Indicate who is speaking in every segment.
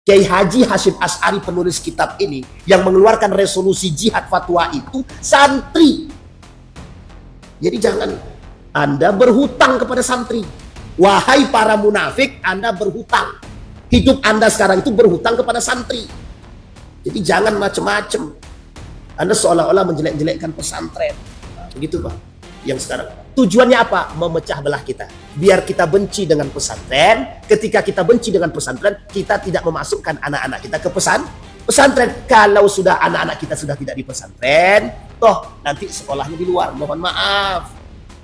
Speaker 1: Kiai Haji Hashim Asy'ari penulis kitab ini yang mengeluarkan resolusi jihad fatwa itu santri. Jadi jangan Anda berhutang kepada santri. Wahai para munafik, Anda berhutang. Hidup Anda sekarang itu berhutang kepada santri. Jadi jangan macam-macam. Anda seolah-olah menjelek-jelekkan pesantren. Nah, begitu Pak. Yang sekarang tujuannya apa? Memecah belah kita. Biar kita benci dengan pesantren. Ketika kita benci dengan pesantren, kita tidak memasukkan anak-anak kita ke pesantren. Kalau sudah anak-anak kita sudah tidak di pesantren, toh nanti sekolahnya di luar. Mohon maaf.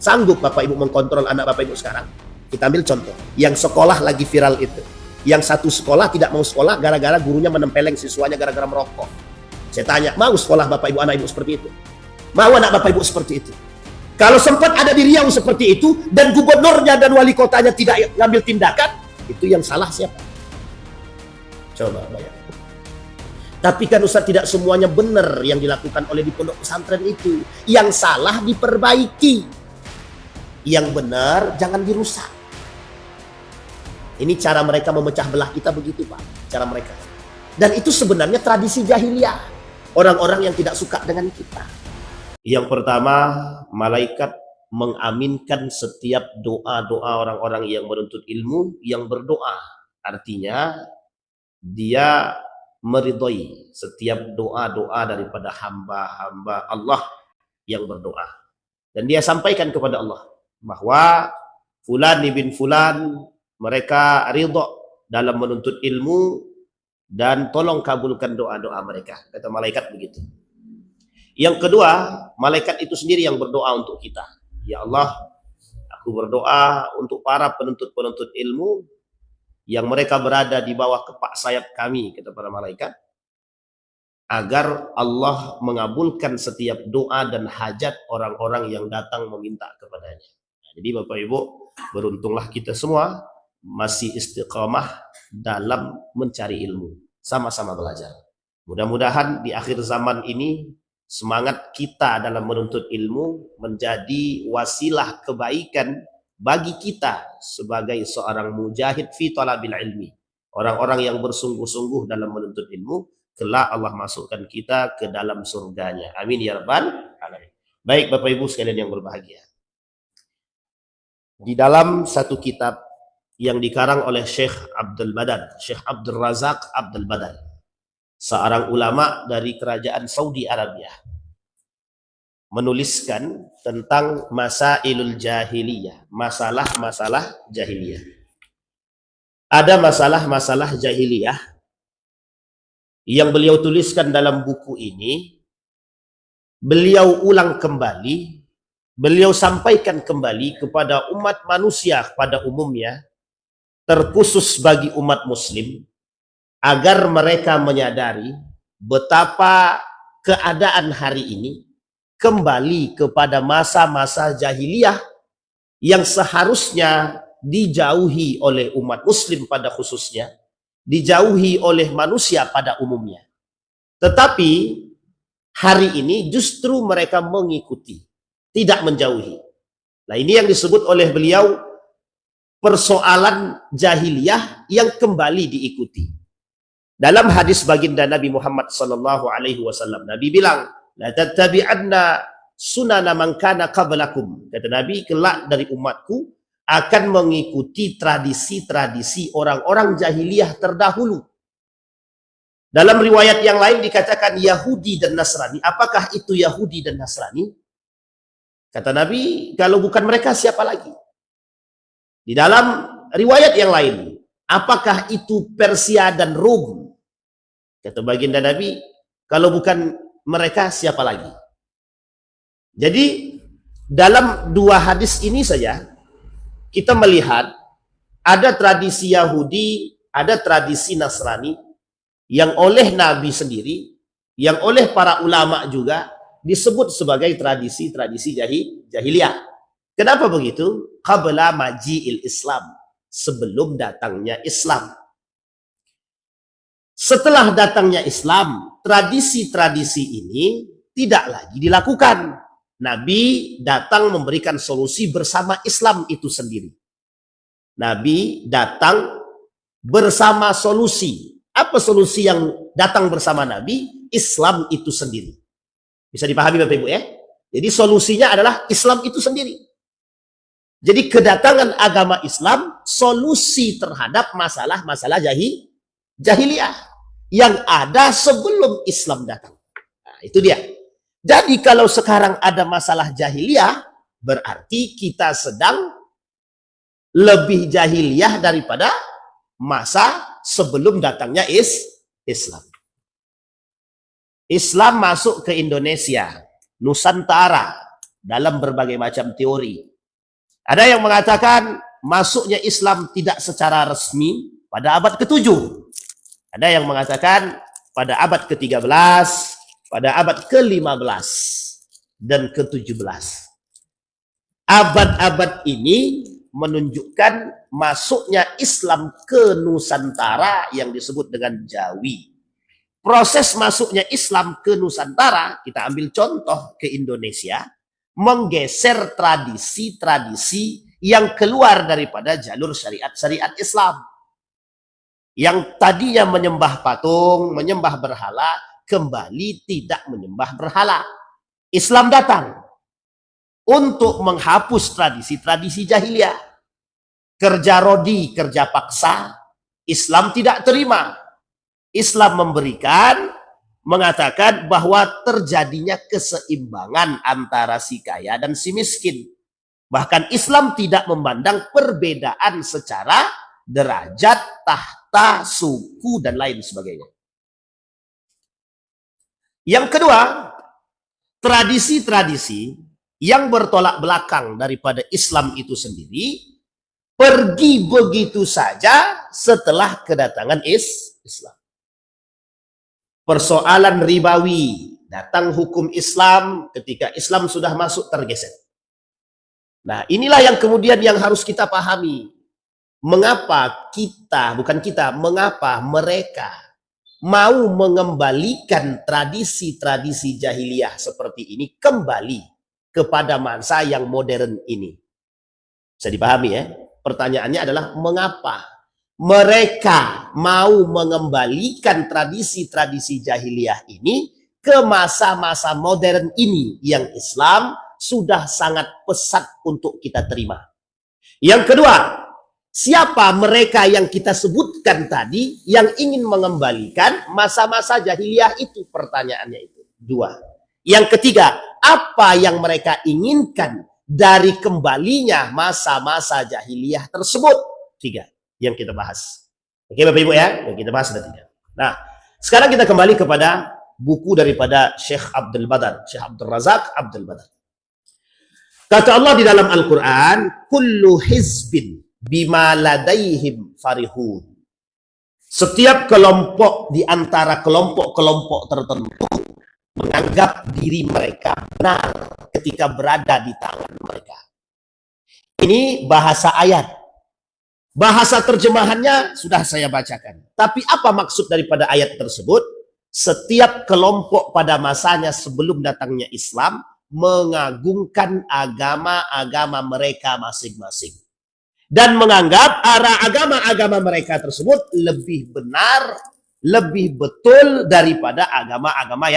Speaker 1: Sanggup Bapak Ibu mengkontrol anak Bapak Ibu sekarang? Kita ambil contoh. Yang sekolah lagi viral itu. Yang satu sekolah tidak mau sekolah gara-gara gurunya menempeleng siswanya gara-gara merokok. Saya tanya, mau sekolah Bapak Ibu anak Ibu seperti itu? Mau anak Bapak Ibu seperti itu? Kalau sempat ada di Riau seperti itu, dan gubernurnya dan wali kotanya tidak ngambil tindakan, itu yang salah siapa? Coba bayangkan. Tapi kan Ustaz, tidak semuanya benar yang dilakukan oleh di pondok pesantren itu. Yang salah diperbaiki. Yang benar jangan dirusak. Ini cara mereka memecah belah kita begitu Pak. Cara mereka. Dan itu sebenarnya tradisi jahiliyah. Orang-orang yang tidak suka dengan kita. Yang pertama, malaikat mengaminkan setiap doa-doa orang-orang yang menuntut ilmu yang berdoa. Artinya, dia meridhoi setiap doa-doa daripada hamba-hamba Allah yang berdoa. Dan dia sampaikan kepada Allah bahwa Fulan bin Fulan, mereka ridha dalam menuntut ilmu dan tolong kabulkan doa-doa mereka. Kata malaikat begitu. Yang kedua, malaikat itu sendiri yang berdoa untuk kita. Ya Allah, aku berdoa untuk para penuntut-penuntut ilmu yang mereka berada di bawah kepak sayap kami, kata para malaikat, agar Allah mengabulkan setiap doa dan hajat orang-orang yang datang meminta kepadanya. Jadi Bapak Ibu, beruntunglah kita semua masih istiqamah dalam mencari ilmu. Sama-sama belajar. Mudah-mudahan di akhir zaman ini semangat kita dalam menuntut ilmu menjadi wasilah kebaikan bagi kita sebagai seorang mujahid fi talabil ilmi. Orang-orang yang bersungguh-sungguh dalam menuntut ilmu, kelak Allah masukkan kita ke dalam surganya. Amin ya rabbal alamin. Baik Bapak Ibu sekalian yang berbahagia. Di dalam satu kitab yang dikarang oleh Syekh Abdul Badan, Syekh Abdul Razak Abdul Badan, seorang ulama dari kerajaan Saudi Arabia, menuliskan tentang masailul jahiliyah, masalah-masalah jahiliyah. Ada masalah-masalah jahiliyah yang beliau tuliskan dalam buku ini, beliau ulang kembali, beliau sampaikan kembali kepada umat manusia pada umumnya, terkhusus bagi umat muslim, agar mereka menyadari betapa keadaan hari ini kembali kepada masa-masa jahiliyah yang seharusnya dijauhi oleh umat muslim pada khususnya, dijauhi oleh manusia pada umumnya. Tetapi hari ini justru mereka mengikuti, tidak menjauhi. Nah, ini yang disebut oleh beliau persoalan jahiliyah yang kembali diikuti. Dalam hadis baginda Nabi Muhammad sallallahu alaihi wasallam, Nabi bilang, la tattabi'anna sunana man kana qablakum. Kata Nabi, kelak dari umatku akan mengikuti tradisi-tradisi orang-orang jahiliyah terdahulu. Dalam riwayat yang lain dikatakan Yahudi dan Nasrani. Apakah itu Yahudi dan Nasrani? Kata Nabi, kalau bukan mereka siapa lagi? Di dalam riwayat yang lain, apakah itu Persia dan Rom? Kata baginda Nabi, kalau bukan mereka siapa lagi? Jadi dalam dua hadis ini saja kita melihat ada tradisi Yahudi, ada tradisi Nasrani yang oleh Nabi sendiri, yang oleh para ulama juga disebut sebagai tradisi-tradisi jahiliyah. Kenapa begitu? Qabla maji'il Islam, sebelum datangnya Islam. Setelah datangnya Islam, tradisi-tradisi ini tidak lagi dilakukan. Nabi datang memberikan solusi bersama Islam itu sendiri. Nabi datang bersama solusi. Apa Apa solusi yang datang bersama Nabi? Islam itu sendiri. Bisa dipahami Bapak Ibu ya? Jadi solusinya adalah Islam itu sendiri. Jadi kedatangan agama Islam solusi terhadap masalah-masalah jahiliyah yang ada sebelum Islam datang. Nah, itu dia. Jadi kalau sekarang ada masalah jahiliyah, berarti kita sedang lebih jahiliyah daripada masa sebelum datangnya Islam. Islam masuk ke Indonesia, Nusantara, dalam berbagai macam teori. Ada yang mengatakan masuknya Islam tidak secara resmi pada abad ke-7. Ada yang mengatakan pada abad ke-13, pada abad ke-15, dan ke-17. Abad-abad ini menunjukkan masuknya Islam ke Nusantara yang disebut dengan Jawi. Proses masuknya Islam ke Nusantara, kita ambil contoh ke Indonesia, menggeser tradisi-tradisi yang keluar daripada jalur syariat Islam. Yang tadinya menyembah patung, menyembah berhala, kembali tidak menyembah berhala. Islam datang untuk menghapus tradisi-tradisi jahiliyah. Kerja rodi, kerja paksa, Islam tidak terima. Islam mengatakan bahwa terjadinya keseimbangan antara si kaya dan si miskin. Bahkan Islam tidak memandang perbedaan secara derajat, tahta, suku, dan lain sebagainya. Yang kedua, tradisi-tradisi yang bertolak belakang daripada Islam itu sendiri pergi begitu saja setelah kedatangan Islam. Persoalan ribawi, datang hukum Islam, ketika Islam sudah masuk tergeser. Nah, inilah yang kemudian yang harus kita pahami. Mengapa mengapa mereka mau mengembalikan tradisi-tradisi jahiliyah seperti ini kembali kepada masa yang modern ini. Bisa dipahami ya? Pertanyaannya adalah mengapa mereka mau mengembalikan tradisi-tradisi jahiliyah ini ke masa-masa modern ini yang Islam sudah sangat pesat untuk kita terima. Yang kedua, siapa mereka yang kita sebutkan tadi yang ingin mengembalikan masa-masa jahiliyah itu? Pertanyaannya itu. Dua. Yang ketiga, apa yang mereka inginkan dari kembalinya masa-masa jahiliyah tersebut? Tiga yang kita bahas. Oke Bapak Ibu ya, yang kita bahas ada tiga. Nah, sekarang kita kembali kepada buku daripada Syekh Abdul Badar, Syekh Abdul Razak Abdul Badar. Kata Allah di dalam Al-Quran, kullu hizbin bima ladaihim farihun. Setiap kelompok di antara kelompok-kelompok tertentu menganggap diri mereka benar ketika berada di tangan mereka. Ini bahasa ayat. Bahasa terjemahannya sudah saya bacakan. Tapi apa maksud daripada ayat tersebut? Setiap kelompok pada masanya sebelum datangnya Islam mengagungkan agama-agama mereka masing-masing. Dan menganggap arah agama-agama mereka tersebut lebih benar, lebih betul daripada agama-agama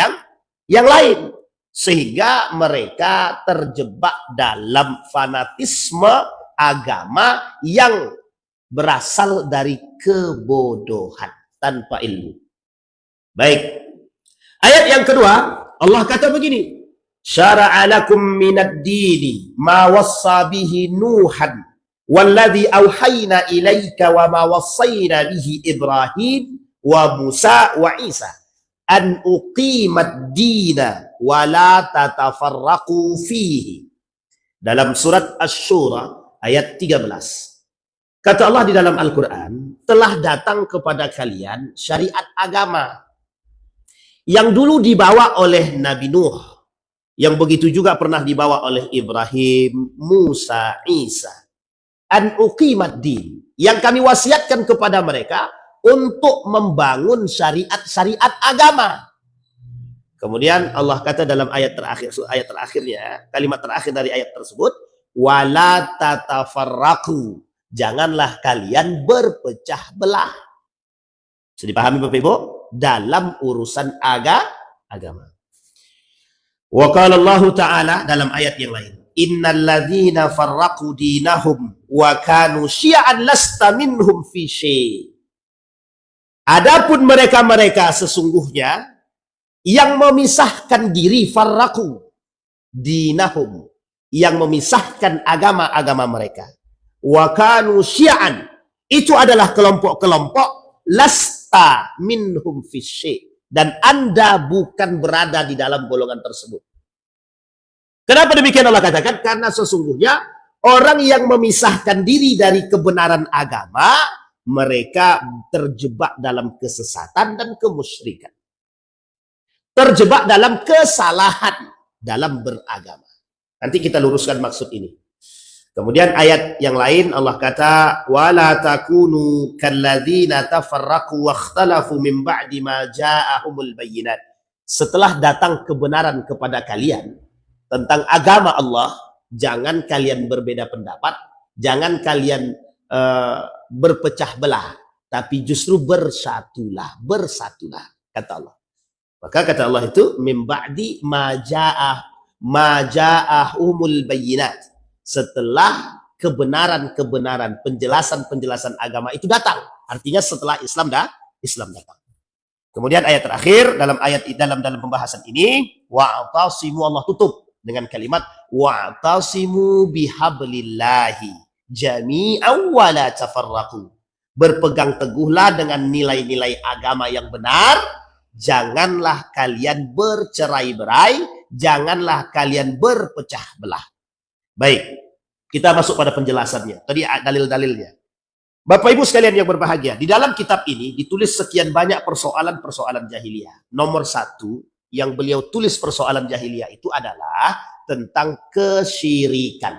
Speaker 1: yang lain. Sehingga mereka terjebak dalam fanatisme agama yang berasal dari kebodohan tanpa ilmu. Baik. Ayat yang kedua, Allah kata begini. Syara'a lakum minad dini ma wassa bihi Nuhan walladhi awhayna ilaika wa ma wassayna bihi Ibrahim wa Musa wa Isa an uqimad dina wa la tatafarraqu fihi. Dalam surat Asy-Syura ayat 13. Kata Allah di dalam Al-Quran, telah datang kepada kalian syariat agama yang dulu dibawa oleh Nabi Nuh, yang begitu juga pernah dibawa oleh Ibrahim, Musa, Isa. An uqimat din, yang kami wasiatkan kepada mereka untuk membangun syariat-syariat agama. Kemudian Allah kata dalam ayat terakhirnya, kalimat terakhir dari ayat tersebut, wala tatafarraqu. Janganlah kalian berpecah belah. Sudah dipahami Bapak Ibu? Dalam urusan agama. Wa qala Allah Ta'ala dalam ayat yang lain, innal ladzina farraqu dinahum wa kanu syi'an lasta minhum fi syai'. Adapun mereka-mereka sesungguhnya yang memisahkan diri, farraqu dinahum, yang memisahkan agama-agama mereka, wa kanu syi'an, itu adalah kelompok-kelompok, lasta minhum fi syai', dan Anda bukan berada di dalam golongan tersebut. Kenapa demikian Allah katakan? Karena sesungguhnya orang yang memisahkan diri dari kebenaran agama, mereka terjebak dalam kesesatan dan kemusyrikan. Terjebak dalam kesalahan dalam beragama. Nanti kita luruskan maksud ini. Kemudian ayat yang lain Allah kata, wala takunu kalladzina tafarraqu wakhtalafu min ba'di ma ja'ahumul bayyinat. Setelah datang kebenaran kepada kalian tentang agama Allah, jangan kalian berbeda pendapat, jangan kalian berpecah belah, tapi justru bersatulah, kata Allah. Maka kata Allah itu, min ba'di ma ja'ahumul bayyinat. Setelah kebenaran-kebenaran, penjelasan-penjelasan agama itu datang. Artinya setelah Islam datang. Kemudian ayat terakhir dalam pembahasan ini, wa'tasimu, Allah tutup dengan kalimat wa'tasimu bihablillahi jami'an wa la tafarraqu. Berpegang teguhlah dengan nilai-nilai agama yang benar, janganlah kalian bercerai-berai, janganlah kalian berpecah belah. Baik, kita masuk pada penjelasannya. Tadi dalil-dalilnya. Bapak Ibu sekalian yang berbahagia, di dalam kitab ini ditulis sekian banyak persoalan-persoalan jahiliyah. Nomor 1 yang beliau tulis persoalan jahiliyah itu adalah tentang kesyirikan.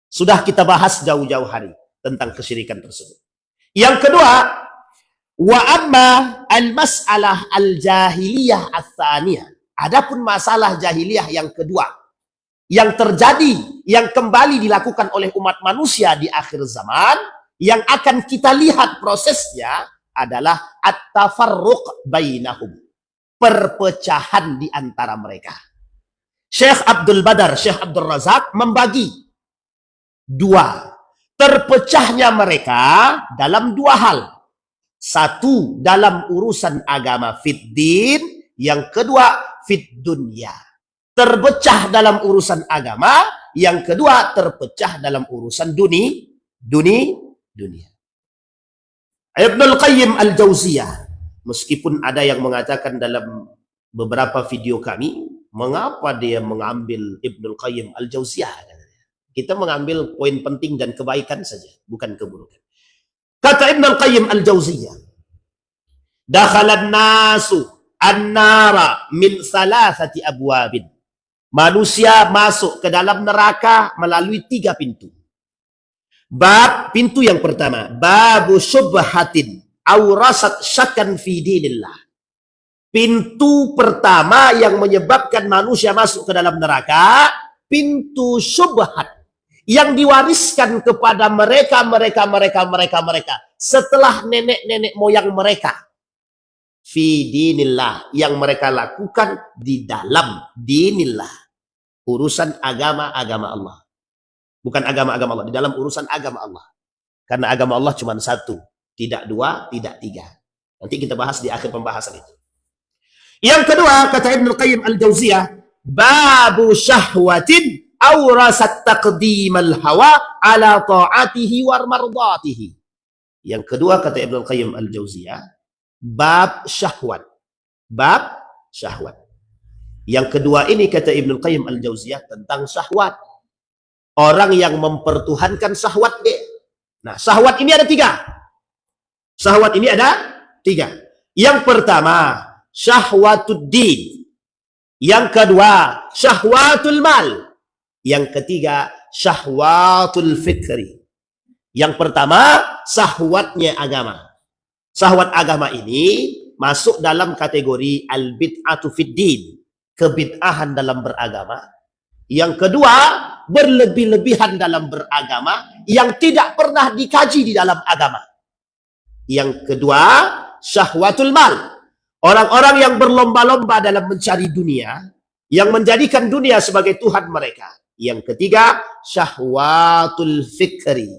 Speaker 1: Sudah kita bahas jauh-jauh hari tentang kesyirikan tersebut. Yang kedua, wa amma al-mas'alah al-jahiliyah ats-tsaniyah. Adapun masalah jahiliyah yang kedua yang terjadi, yang kembali dilakukan oleh umat manusia di akhir zaman, yang akan kita lihat prosesnya adalah at-tafarruq bainahum. Perpecahan di antara mereka. Syekh Abdul Badar, Syekh Abdul Razak membagi dua. Terpecahnya mereka dalam dua hal. Satu, dalam urusan agama fiddin. Yang kedua, fid dunya. Terpecah dalam urusan agama. Yang kedua, terpecah dalam urusan dunia. Ibnul Qayyim Al-Jauziyah, meskipun ada yang mengatakan dalam beberapa video kami, mengapa dia mengambil Ibnul Qayyim Al-Jauziyah? Kita mengambil poin penting dan kebaikan saja, bukan keburukan. Kata Ibnul Qayyim Al-Jauziyah, dakhalan nasu an-nara min salasati abwabin. Manusia masuk ke dalam neraka melalui 3 pintu. Pintu yang pertama, babu syubhatin aurasat syakan fi dinillah. Pintu pertama yang menyebabkan manusia masuk ke dalam neraka, pintu syubhat yang diwariskan kepada mereka setelah nenek-nenek moyang mereka. Fi dinillah, yang mereka lakukan di dalam dinillah, urusan agama-agama Allah. Bukan agama-agama Allah, di dalam urusan agama Allah. Karena agama Allah cuma 1, tidak 2, tidak 3. Nanti kita bahas di akhir pembahasan itu. Yang kedua, kata Ibnul Qayyim Al-Jauziyah, babu syahwatin awrasat taqdimal hawa ala ta'atihi war mardatihi. Yang kedua, kata Ibnul Qayyim Al-Jauziyah, bab syahwat. Bab syahwat. Yang kedua ini, kata Ibnul Qayyim Al-Jauziyah, tentang syahwat. Orang yang mempertuhankan syahwat dia. Nah, syahwat ini ada 3. Syahwat ini ada 3. Yang pertama, syahwatud din. Yang kedua, syahwatul mal. Yang ketiga, syahwatul fikri. Yang pertama, syahwatnya agama. Syahwat agama ini masuk dalam kategori al-bid'atu fid din, kebid'ahan dalam beragama. Yang kedua, berlebih-lebihan dalam beragama yang tidak pernah dikaji di dalam agama. Yang kedua, syahwatul mal. Orang-orang yang berlomba-lomba dalam mencari dunia, yang menjadikan dunia sebagai Tuhan mereka. Yang ketiga, syahwatul fikri,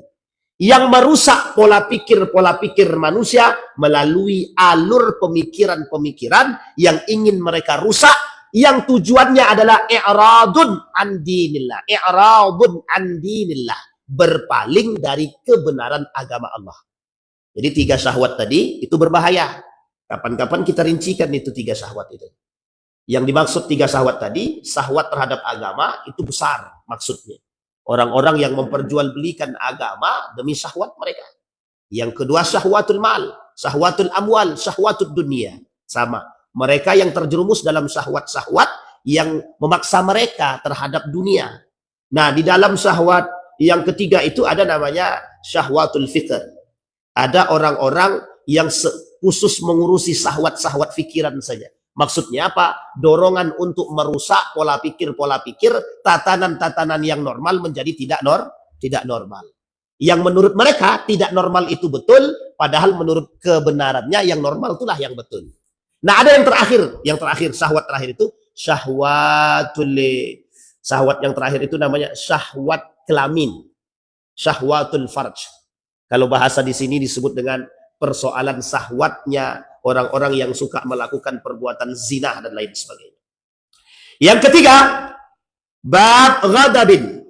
Speaker 1: yang merusak pola pikir manusia melalui alur pemikiran-pemikiran yang ingin mereka rusak, yang tujuannya adalah i'radun an dinillah, i'radun an dinillah, berpaling dari kebenaran agama Allah. Jadi 3 syahwat tadi itu berbahaya. Kapan-kapan kita rincikan itu 3 syahwat itu. Yang dimaksud 3 syahwat tadi, syahwat terhadap agama itu besar maksudnya. Orang-orang yang memperjualbelikan agama demi syahwat mereka. Yang kedua syahwatul mal, syahwatul amwal, syahwatul dunia. Sama. Mereka yang terjerumus dalam syahwat-syahwat yang memaksa mereka terhadap dunia. Nah, di dalam syahwat yang ketiga itu ada namanya syahwatul fikr. Ada orang-orang yang khusus mengurusi syahwat-syahwat fikiran saja. Maksudnya apa? Dorongan untuk merusak pola pikir, tatanan-tatanan yang normal menjadi tidak normal. Yang menurut mereka tidak normal itu betul, padahal menurut kebenarannya yang normal itulah yang betul. Nah, ada yang terakhir, syahwat terakhir itu syahwat yang terakhir itu namanya syahwat kelamin, syahwatul farj. Kalau bahasa di sini disebut dengan persoalan syahwatnya orang-orang yang suka melakukan perbuatan zina dan lain sebagainya. Yang ketiga, bab ghadabin,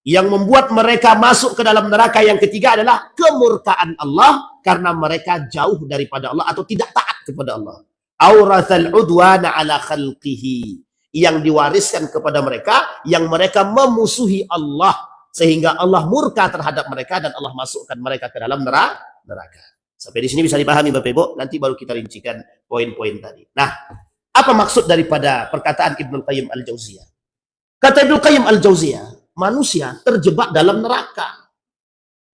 Speaker 1: yang membuat mereka masuk ke dalam neraka. Yang ketiga adalah kemurkaan Allah karena mereka jauh daripada Allah atau tidak taat kepada Allah. Aurathal udwana ala khalqihi, yang diwariskan kepada mereka, yang mereka memusuhi Allah sehingga Allah murka terhadap mereka dan Allah masukkan mereka ke dalam neraka. Sampai di sini bisa dipahami Bapak Ibu, nanti baru kita rincikan poin-poin tadi. Nah, apa maksud daripada perkataan Ibnu Qayyim Al-Jauziyah? Kata Ibnu Qayyim Al-Jauziyah, manusia terjebak dalam neraka.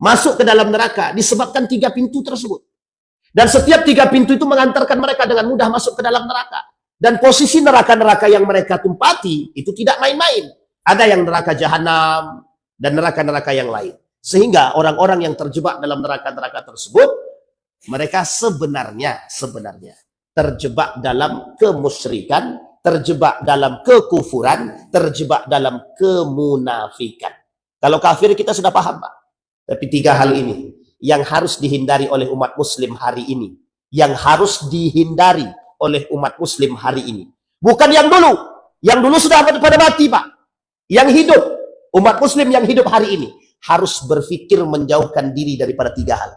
Speaker 1: Masuk ke dalam neraka disebabkan 3 pintu tersebut. Dan setiap 3 pintu itu mengantarkan mereka dengan mudah masuk ke dalam neraka. Dan posisi neraka-neraka yang mereka tumpati itu tidak main-main. Ada yang neraka jahanam dan neraka-neraka yang lain. Sehingga orang-orang yang terjebak dalam neraka-neraka tersebut, mereka sebenarnya terjebak dalam kemusyrikan, terjebak dalam kekufuran, terjebak dalam kemunafikan. Kalau kafir kita sudah paham, Pak. Tapi 3 hal ini yang harus dihindari oleh umat muslim hari ini. Yang harus dihindari oleh umat muslim hari ini. Bukan yang dulu. Yang dulu sudah pada mati, Pak. Yang hidup, umat muslim yang hidup hari ini harus berpikir menjauhkan diri daripada 3 hal.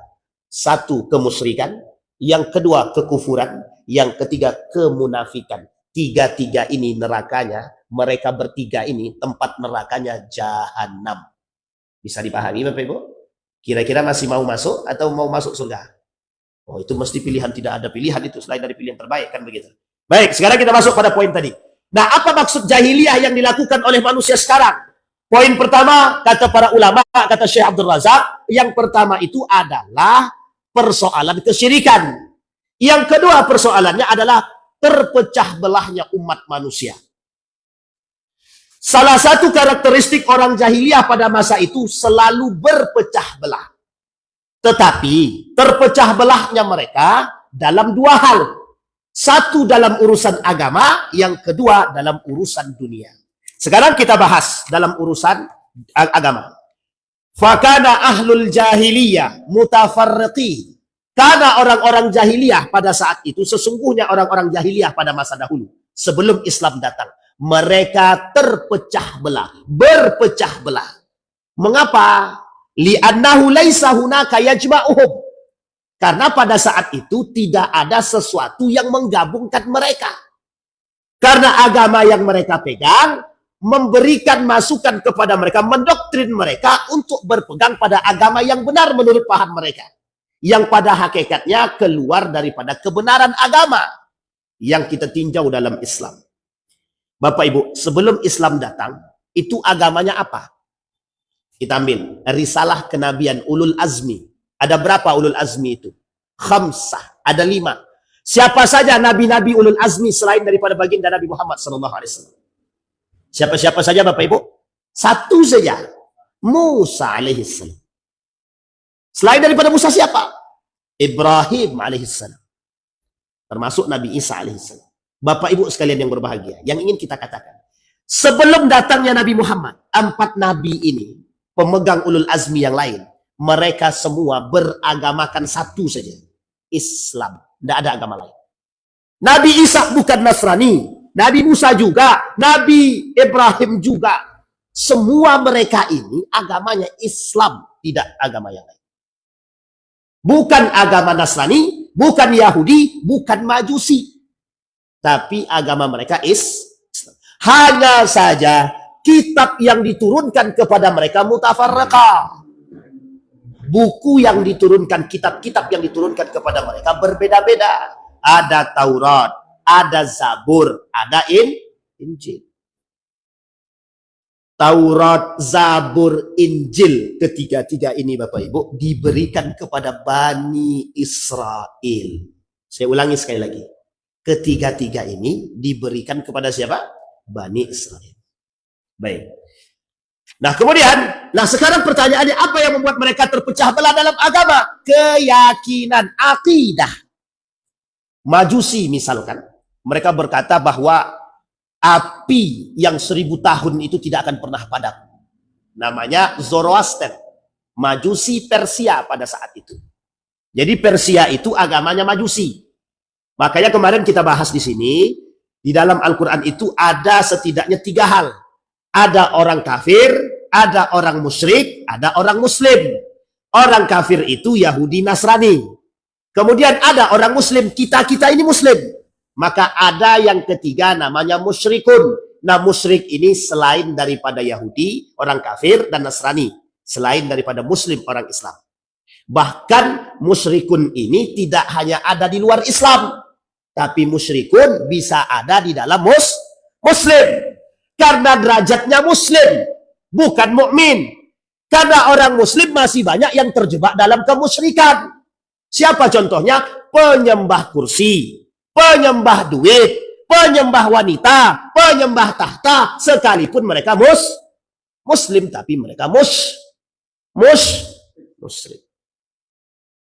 Speaker 1: 1, kemusyrikan. Yang kedua, kekufuran. Yang ketiga, kemunafikan. 3 ini nerakanya, mereka bertiga ini tempat nerakanya jahanam. Bisa dipahami Bapak Ibu? Kira-kira masih mau masuk atau mau masuk surga? Oh, itu mesti pilihan, tidak ada pilihan itu selain dari pilihan terbaik, kan begitu. Baik, sekarang kita masuk pada poin tadi. Nah, apa maksud jahiliyah yang dilakukan oleh manusia sekarang? Poin pertama, kata para ulama, kata Syekh Abdul Razak, yang pertama itu adalah persoalan kesyirikan. Yang kedua persoalannya adalah terpecah belahnya umat manusia. Salah satu karakteristik orang jahiliyah pada masa itu selalu berpecah belah. Tetapi terpecah belahnya mereka dalam 2 hal. Satu dalam urusan agama, yang kedua dalam urusan dunia. Sekarang kita bahas dalam urusan agama. Fakana ahlul jahiliyah mutafarriqin. Karena orang-orang jahiliyah pada saat itu, sesungguhnya orang-orang jahiliyah pada masa dahulu, sebelum Islam datang, mereka terpecah belah, berpecah belah. Mengapa? Li'annahu laisa hunaka yajma'uhum. Karena pada saat itu tidak ada sesuatu yang menggabungkan mereka. Karena agama yang mereka pegang memberikan masukan kepada mereka, mendoktrin mereka untuk berpegang pada agama yang benar menurut paham mereka. Yang pada hakikatnya keluar daripada kebenaran agama yang kita tinjau dalam Islam. Bapak Ibu, sebelum Islam datang, itu agamanya apa? Kita ambil risalah kenabian ulul azmi. Ada berapa ulul azmi itu? Khamsah, ada 5. Siapa saja nabi-nabi ulul azmi selain daripada baginda Nabi Muhammad SAW? Siapa-siapa saja Bapak Ibu? 1 saja. Musa alaihissalam. Selain daripada Musa siapa? Ibrahim alaihissalam. termasuk Nabi Isa alaihissalam. Bapak Ibu sekalian yang berbahagia, yang ingin kita katakan, sebelum datangnya Nabi Muhammad, 4 nabi ini, pemegang ulul azmi yang lain, mereka semua beragamakan satu saja, Islam. Tidak ada agama lain. Nabi Isa bukan Nasrani, Nabi Musa juga, Nabi Ibrahim juga. Semua mereka ini agamanya Islam, tidak agama yang lain. Bukan agama Nasrani, bukan Yahudi, bukan Majusi. Tapi agama mereka Islam. Hanya saja kitab yang diturunkan kepada mereka mutafarriqah. Buku yang diturunkan, kitab-kitab yang diturunkan kepada mereka berbeda-beda. Ada Taurat, ada Zabur, ada Injil. Taurat, Zabur, Injil, ketiga-tiga ini Bapak Ibu diberikan kepada Bani Israel. Saya ulangi sekali lagi. Ketiga-tiga ini diberikan kepada siapa? Bani Israel. Baik. Nah kemudian, sekarang pertanyaannya, apa yang membuat mereka terpecah belah dalam agama? Keyakinan, akidah. Majusi misalkan, mereka berkata bahwa api yang 1000 tahun itu tidak akan pernah padam. Namanya Zoroaster. Majusi Persia pada saat itu. Jadi Persia itu agamanya Majusi. Makanya kemarin kita bahas di sini, di dalam Al-Quran itu ada setidaknya 3 hal. Ada orang kafir, ada orang musyrik, ada orang muslim. Orang kafir itu Yahudi Nasrani. Kemudian ada orang muslim, kita ini muslim. Maka ada yang ketiga namanya musyrikun. Nah musyrik ini selain daripada Yahudi, orang kafir dan Nasrani. Selain daripada muslim, orang Islam. Bahkan musyrikun ini tidak hanya ada di luar Islam. Tapi musyrikun bisa ada di dalam muslim. Karena derajatnya muslim, bukan mukmin. Karena orang muslim masih banyak yang terjebak dalam kemusyrikan. Siapa contohnya? Penyembah kursi, penyembah duit, penyembah wanita, penyembah tahta, sekalipun mereka muslim, tapi mereka musyrik.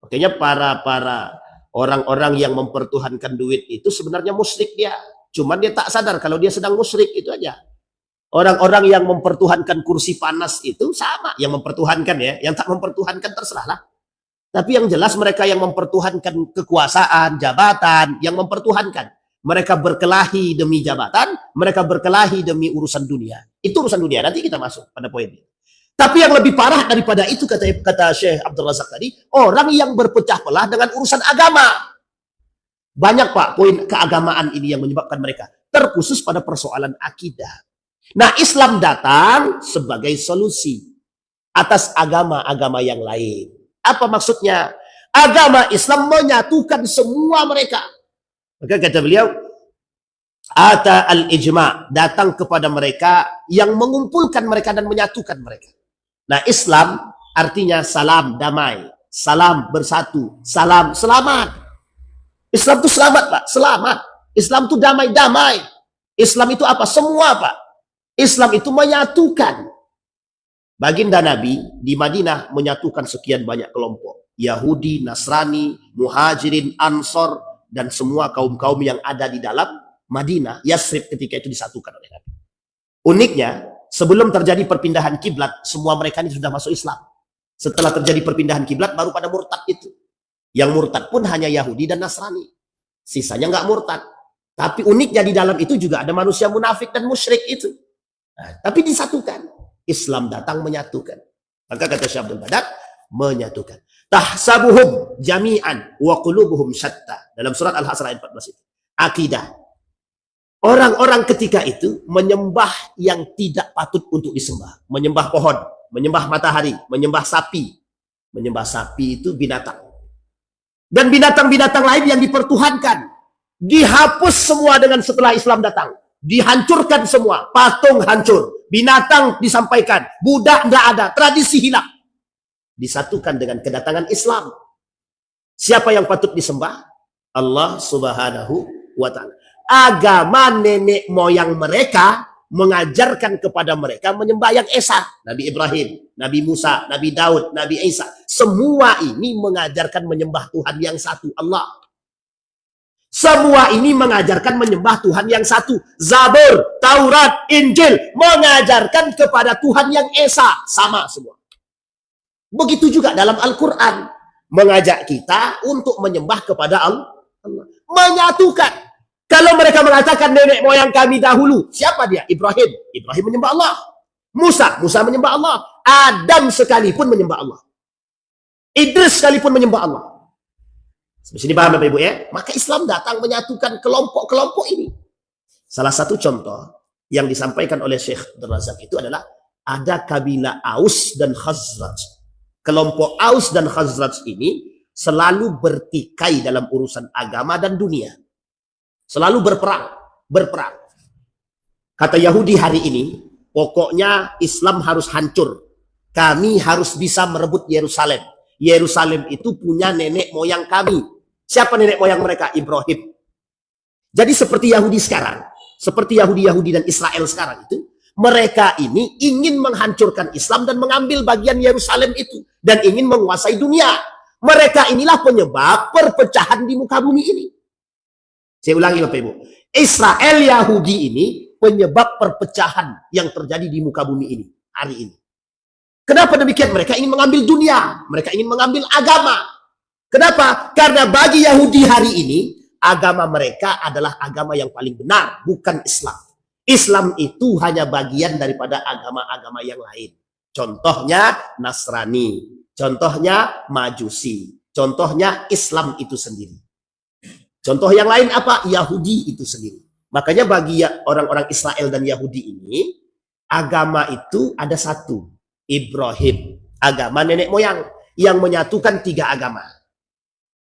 Speaker 1: Makanya para orang-orang yang mempertuhankan duit itu sebenarnya musyrik dia. Cuman dia tak sadar kalau dia sedang musyrik, itu aja. Orang-orang yang mempertuhankan kursi panas itu sama, yang mempertuhankan ya, yang tak mempertuhankan terserahlah. Tapi yang jelas mereka yang mempertuhankan kekuasaan, jabatan, yang mempertuhankan. Mereka berkelahi demi jabatan, mereka berkelahi demi urusan dunia. Itu urusan dunia, nanti kita masuk pada poin ini. Tapi yang lebih parah daripada itu, kata Syekh Abdul Razak tadi, orang yang berpecah belah dengan urusan agama. Banyak Pak poin keagamaan ini yang menyebabkan mereka. Terkhusus pada persoalan akidah. Nah Islam datang sebagai solusi atas agama-agama yang lain. Apa maksudnya? Agama Islam menyatukan semua mereka. Maka kata beliau, ata al-ijma', datang kepada mereka yang mengumpulkan mereka dan menyatukan mereka. Nah Islam artinya salam damai, salam bersatu, salam selamat. Islam itu selamat Pak, selamat. Islam itu damai-damai. Islam itu apa? Semua Pak. Islam itu menyatukan. Baginda Nabi di Madinah menyatukan sekian banyak kelompok. Yahudi, Nasrani, Muhajirin, Ansor, dan semua kaum-kaum yang ada di dalam Madinah, Yasrib ketika itu disatukan oleh Nabi. Uniknya, sebelum terjadi perpindahan kiblat, semua mereka ini sudah masuk Islam. Setelah terjadi perpindahan kiblat, baru pada murtad itu. Yang murtad pun hanya Yahudi dan Nasrani. Sisanya nggak murtad. Tapi uniknya di dalam itu juga ada manusia munafik dan musyrik itu. Nah, tapi disatukan. Islam datang menyatukan. Maka kata Syekh Abdul Badat, menyatukan. Tahsabuhum jami'an wa qulubuhum syatta. Dalam surat Al-Hasr ayat 14 itu. Akidah. Orang-orang ketika itu menyembah yang tidak patut untuk disembah. Menyembah pohon, menyembah matahari, menyembah sapi. Menyembah sapi itu binatang. Dan binatang-binatang lain yang dipertuhankan. Dihapus semua dengan setelah Islam datang. Dihancurkan semua, patung hancur, binatang disampaikan, budak nggak ada, tradisi hilang. Disatukan dengan kedatangan Islam. Siapa yang patut disembah? Allah Subhanahu wa Ta'ala. Agama nenek moyang mereka mengajarkan kepada mereka menyembah yang esa. Nabi Ibrahim, Nabi Musa, Nabi Daud, Nabi Isa. Semua ini mengajarkan menyembah Tuhan yang satu, Allah. Semua ini mengajarkan menyembah Tuhan yang satu. Zabur, Taurat, Injil mengajarkan kepada Tuhan yang Esa. Sama semua. Begitu juga dalam Al-Quran. Mengajak kita untuk menyembah kepada Allah. Menyatukan. Kalau mereka mengatakan nenek moyang kami dahulu. Siapa dia? Ibrahim. Ibrahim menyembah Allah. Musa menyembah Allah. Adam sekalipun menyembah Allah. Idris sekalipun menyembah Allah. Di sini paham Bapak Ibu ya? Maka Islam datang menyatukan kelompok-kelompok ini. Salah satu contoh yang disampaikan oleh Syekh Abdul Razak itu adalah ada kabilah Aus dan Khazraj. Kelompok Aus dan Khazraj ini selalu bertikai dalam urusan agama dan dunia. Selalu berperang. Kata Yahudi hari ini, pokoknya Islam harus hancur. Kami harus bisa merebut Yerusalem. Yerusalem itu punya nenek moyang kami. Siapa nenek moyang mereka? Ibrahim. Jadi seperti Yahudi sekarang, seperti Yahudi dan Israel sekarang itu, mereka ini ingin menghancurkan Islam dan mengambil bagian Yerusalem itu dan ingin menguasai dunia. Mereka inilah penyebab perpecahan di muka bumi ini. Saya ulangi Bapak Ibu. Israel Yahudi ini penyebab perpecahan yang terjadi di muka bumi ini hari ini. Kenapa demikian? Mereka ingin mengambil dunia, mereka ingin mengambil agama. Kenapa? Karena bagi Yahudi hari ini, agama mereka adalah agama yang paling benar, bukan Islam. Islam itu hanya bagian daripada agama-agama yang lain. Contohnya Nasrani, contohnya Majusi, contohnya Islam itu sendiri. Contoh yang lain apa? Yahudi itu sendiri. Makanya bagi orang-orang Israel dan Yahudi ini, agama itu ada satu. Ibrahim, agama nenek moyang yang menyatukan tiga agama.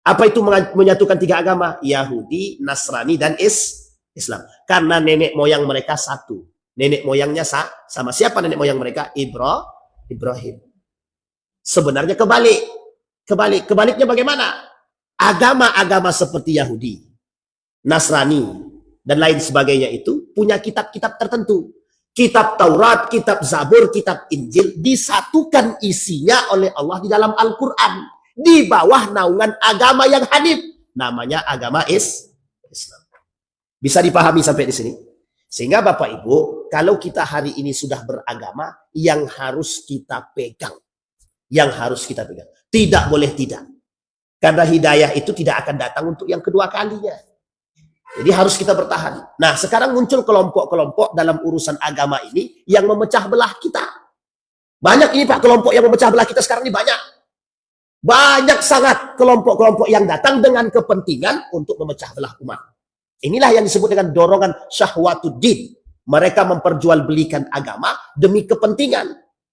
Speaker 1: Apa itu menyatukan tiga agama? Yahudi, Nasrani, dan Islam. Karena nenek moyang mereka satu. Nenek moyangnya sama. Siapa nenek moyang mereka? Ibrahim. Sebenarnya kebalik. Kebaliknya bagaimana? Agama-agama seperti Yahudi, Nasrani, dan lain sebagainya itu punya kitab-kitab tertentu. Kitab Taurat, kitab Zabur, kitab Injil disatukan isinya oleh Allah di dalam Al-Quran. Di bawah naungan agama yang hanif. Namanya agama Islam. Bisa dipahami sampai di sini? Sehingga Bapak Ibu, kalau kita hari ini sudah beragama, yang harus kita pegang. Yang harus kita pegang. Tidak boleh tidak. Karena hidayah itu tidak akan datang untuk yang kedua kalinya. Jadi harus kita bertahan. Nah, sekarang muncul kelompok-kelompok dalam urusan agama ini yang memecah belah kita. Banyak ini Pak, kelompok yang memecah belah kita sekarang ini banyak. Banyak sangat kelompok-kelompok yang datang dengan kepentingan untuk memecah belah umat. Inilah yang disebut dengan dorongan syahwatuddin. Mereka memperjualbelikan agama demi kepentingan.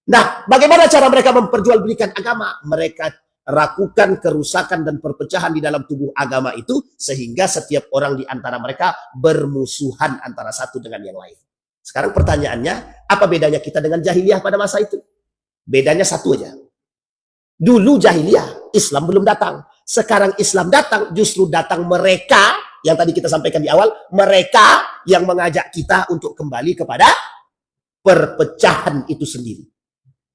Speaker 1: Nah, bagaimana cara mereka memperjualbelikan agama? Mereka rakukan kerusakan dan perpecahan di dalam tubuh agama itu sehingga setiap orang di antara mereka bermusuhan antara satu dengan yang lain. Sekarang pertanyaannya, apa bedanya kita dengan jahiliyah pada masa itu? Bedanya satu aja. Dulu jahiliyah, Islam belum datang. Sekarang Islam datang, justru datang mereka, yang tadi kita sampaikan di awal, mereka yang mengajak kita untuk kembali kepada perpecahan itu sendiri.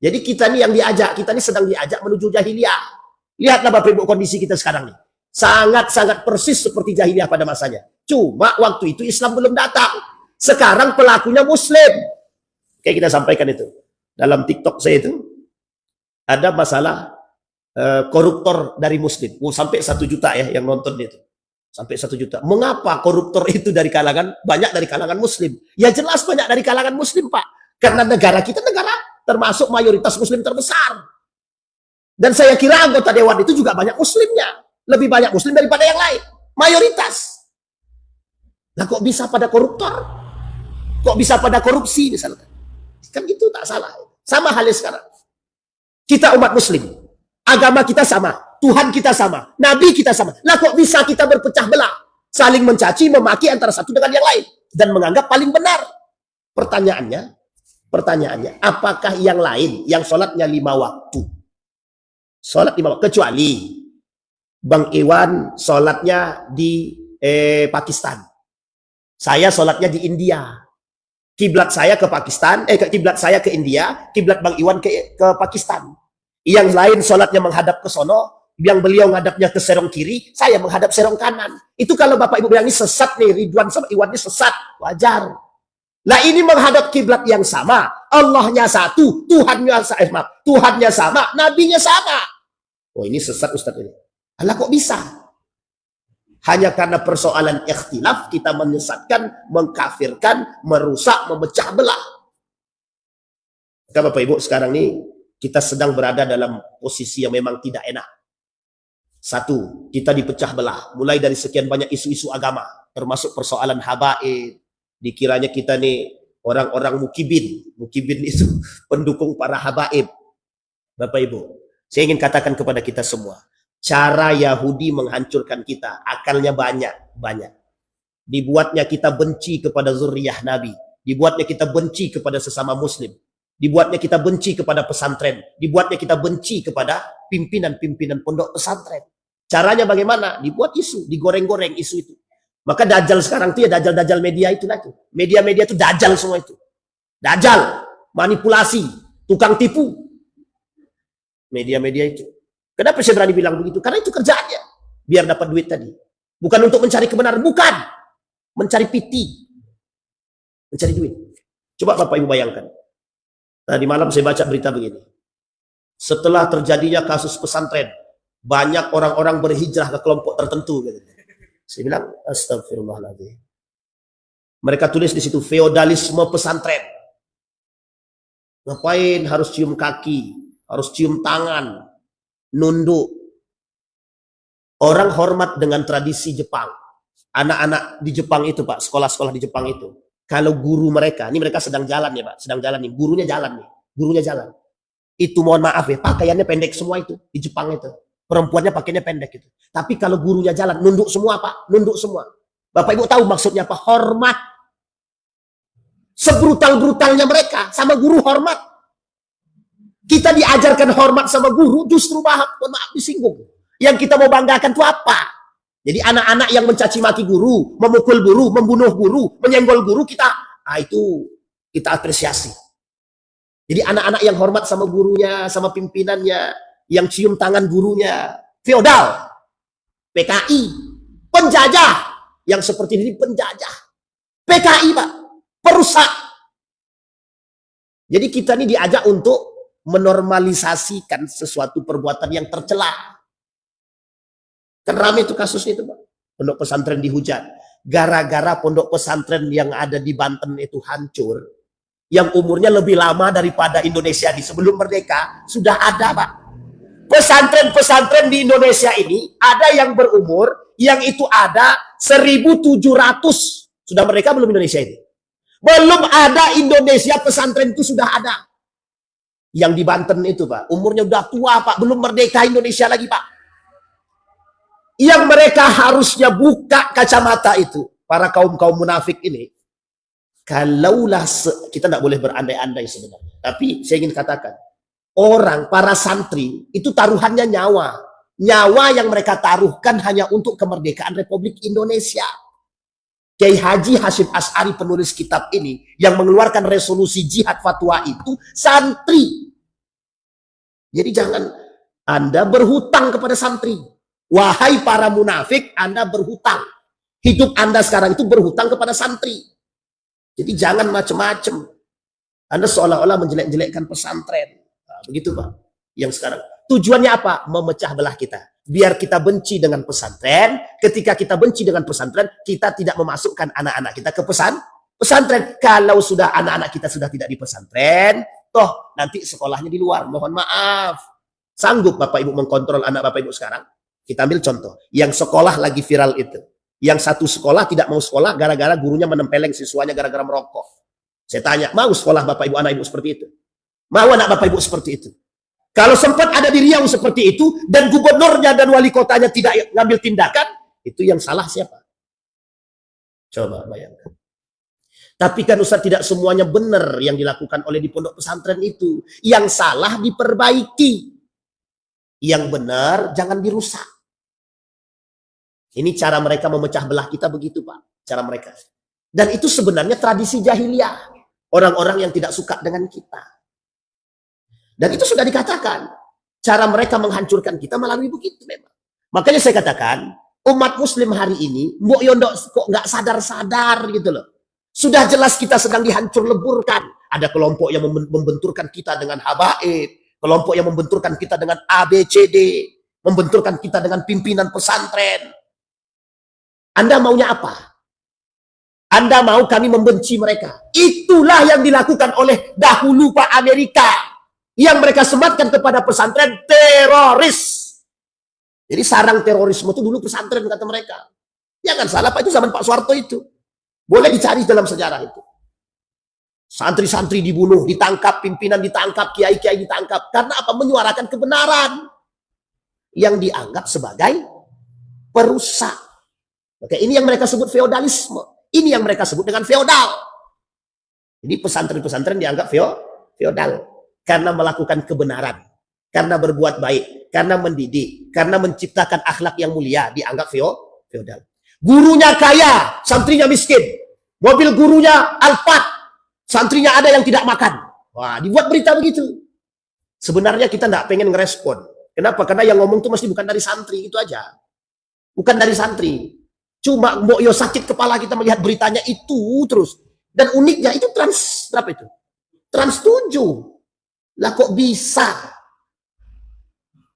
Speaker 1: Jadi kita nih yang diajak, kita nih sedang diajak menuju jahiliyah. Lihatlah Bapak Ibu kondisi kita sekarang nih. Sangat-sangat persis seperti jahiliyah pada masanya. Cuma waktu itu Islam belum datang. Sekarang pelakunya Muslim. Kayak kita sampaikan itu. Dalam TikTok saya itu, ada masalah koruptor dari Muslim. Sampai 1 juta ya yang nonton itu. Sampai 1 juta. Mengapa koruptor itu dari kalangan, banyak dari kalangan Muslim? Ya jelas banyak dari kalangan Muslim Pak. Karena negara kita negara termasuk mayoritas Muslim terbesar. Dan saya kira anggota Dewan itu juga banyak Muslimnya. Lebih banyak Muslim daripada yang lain. Mayoritas. Nah kok bisa pada koruptor? Kok bisa pada korupsi misalkan? Kan itu tak salah. Sama halnya sekarang. Kita umat Muslim. Agama kita sama. Tuhan kita sama. Nabi kita sama. Nah kok bisa kita berpecah belah? Saling mencaci, memaki antara satu dengan yang lain. Dan menganggap paling benar. Pertanyaannya, apakah yang lain yang sholatnya 5 waktu? Sholat 5 waktu. Kecuali Bang Iwan sholatnya di Pakistan. Saya sholatnya di India. Kiblat saya ke Pakistan, kiblat saya ke India, kiblat Bang Iwan ke Pakistan. Yang lain sholatnya menghadap ke sono, yang beliau ngadapnya ke serong kiri, saya menghadap serong kanan. Itu kalau Bapak Ibu bilang ini sesat nih, Ridwan sama Iwan ini sesat, wajar. Lah ini menghadap kiblat yang sama, Allahnya satu, Tuhannya sama, nabinya sama. Oh ini sesat Ustaz ini. Allah kok bisa? Hanya karena persoalan ikhtilaf kita menyesatkan, mengkafirkan, merusak, memecah belah. Maka Bapak Ibu sekarang ini kita sedang berada dalam posisi yang memang tidak enak. Satu, kita dipecah belah. Mulai dari sekian banyak isu-isu agama, termasuk persoalan habaib. Dikiranya kita nih orang-orang mukibin. Mukibin itu pendukung para habaib. Bapak Ibu, saya ingin katakan kepada kita semua. Cara Yahudi menghancurkan kita, akalnya banyak. Dibuatnya kita benci kepada zuriyah Nabi. Dibuatnya kita benci kepada sesama muslim. Dibuatnya kita benci kepada pesantren. Dibuatnya kita benci kepada pimpinan-pimpinan pondok pesantren. Caranya bagaimana? Dibuat isu, digoreng-goreng isu itu. Maka dajjal sekarang itu ya dajjal-dajjal media itulah itu. Media-media itu dajjal semua itu. Dajjal, manipulasi, tukang tipu. Media-media itu. Kenapa saya berani bilang begitu? Karena itu kerjaannya. Biar dapat duit tadi. Bukan untuk mencari kebenaran. Bukan. Mencari piti. Mencari duit. Coba Bapak Ibu bayangkan. Tadi malam saya baca berita begini. Setelah terjadinya kasus pesantren, banyak orang-orang berhijrah ke kelompok tertentu. Saya bilang, astagfirullahaladzim. Mereka tulis di situ, feodalisme pesantren. Ngapain harus cium kaki, harus cium tangan, nunduk. Orang hormat dengan tradisi Jepang. Anak-anak di Jepang itu Pak, sekolah-sekolah di Jepang itu. Kalau guru mereka, ini mereka sedang jalan ya Pak, sedang jalan nih, gurunya jalan nih, gurunya jalan. Itu mohon maaf ya, pakaiannya pendek semua itu, di Jepang itu. Perempuannya pakainya pendek itu. Tapi kalau gurunya jalan, nunduk semua Pak, nunduk semua. Bapak Ibu tahu maksudnya apa? Hormat. Sebrutal-brutalnya mereka, sama guru hormat. Kita diajarkan hormat sama guru, justru mohon maaf disinggung. Yang kita mau banggakan itu apa? Jadi anak-anak yang mencaci maki guru, memukul guru, membunuh guru, menyenggol guru, itu kita apresiasi. Jadi anak-anak yang hormat sama gurunya, sama pimpinannya, yang cium tangan gurunya, feodal, PKI, penjajah, yang seperti ini penjajah. PKI Pak, perusak. Jadi kita ini diajak untuk menormalisasikan sesuatu perbuatan yang tercela. Kan ramai itu kasusnya itu Pak. Pondok pesantren dihujat. Gara-gara pondok pesantren yang ada di Banten itu hancur. Yang umurnya lebih lama daripada Indonesia di sebelum merdeka. Sudah ada Pak. Pesantren-pesantren di Indonesia ini ada yang berumur. Yang itu ada 1.700. Sudah merdeka belum Indonesia ini? Belum ada Indonesia pesantren itu sudah ada. Yang di Banten itu Pak. Umurnya udah tua Pak. Belum merdeka Indonesia lagi Pak. Yang mereka harusnya buka kacamata itu, para kaum-kaum munafik ini, kalaulah kita tidak boleh berandai-andai sebenarnya. Tapi saya ingin katakan, para santri itu taruhannya nyawa. Nyawa yang mereka taruhkan hanya untuk kemerdekaan Republik Indonesia. Kiai Haji Hasyim Asy'ari penulis kitab ini, yang mengeluarkan resolusi jihad fatwa itu, santri. Jadi jangan Anda berhutang kepada santri. Wahai para munafik, Anda berhutang. Hidup Anda sekarang itu berhutang kepada santri. Jadi jangan macam-macam. Anda seolah-olah menjelek-jelekkan pesantren. Nah, begitu Pak. Yang sekarang. Tujuannya apa? Memecah belah kita. Biar kita benci dengan pesantren. Ketika kita benci dengan pesantren, kita tidak memasukkan anak-anak kita ke pesantren. Kalau sudah anak-anak kita sudah tidak di pesantren, toh nanti sekolahnya di luar. Mohon maaf. Sanggup Bapak Ibu mengkontrol anak Bapak Ibu sekarang? Kita ambil contoh, yang sekolah lagi viral itu. Yang satu sekolah tidak mau sekolah gara-gara gurunya menempeleng siswanya gara-gara merokok. Saya tanya, mau sekolah Bapak Ibu, anak Ibu seperti itu? Mau anak Bapak Ibu seperti itu? Kalau sempat ada di Riau seperti itu, dan gubernurnya dan wali kotanya tidak ngambil tindakan, itu yang salah siapa? Coba bayangkan. Tapi kan Ustaz tidak semuanya benar yang dilakukan oleh di pondok pesantren itu. Yang salah diperbaiki. Yang benar jangan dirusak. Ini cara mereka memecah belah kita begitu Pak. Cara mereka. Dan itu sebenarnya tradisi jahiliyah. Orang-orang yang tidak suka dengan kita. Dan itu sudah dikatakan. Cara mereka menghancurkan kita melalui begitu memang. Makanya saya katakan, umat muslim hari ini, Mbok Yondo kok nggak sadar-sadar gitu loh. Sudah jelas kita sedang dihancur leburkan. Ada kelompok yang membenturkan kita dengan habaib, kelompok yang membenturkan kita dengan ABCD, membenturkan kita dengan pimpinan pesantren. Anda maunya apa? Anda mau kami membenci mereka. Itulah yang dilakukan oleh dahulu Pak Amerika. Yang mereka sematkan kepada pesantren teroris. Jadi sarang terorisme itu dulu pesantren kata mereka. Ya kan salah Pak, itu zaman Pak Soeharto itu. Boleh dicari dalam sejarah itu. Santri-santri dibunuh, ditangkap, pimpinan ditangkap, kiai-kiai ditangkap. Karena apa? Menyuarakan kebenaran. Yang dianggap sebagai perusak. Oke, ini yang mereka sebut feodalisme. Ini yang mereka sebut dengan feodal. Jadi pesantren-pesantren dianggap feodal. Karena melakukan kebenaran, karena berbuat baik, karena mendidik, karena menciptakan akhlak yang mulia, dianggap feodal. Gurunya kaya, santrinya miskin. Mobil gurunya Alphard, santrinya ada yang tidak makan. Wah, dibuat berita begitu. Sebenarnya kita tidak pengen ngerespon. Kenapa? Karena yang ngomong itu mesti bukan dari santri, itu aja. Bukan dari santri. Cuma Mbok Yo sakit kepala kita melihat beritanya itu terus. Dan uniknya itu berapa itu? Trans 7. Lah kok bisa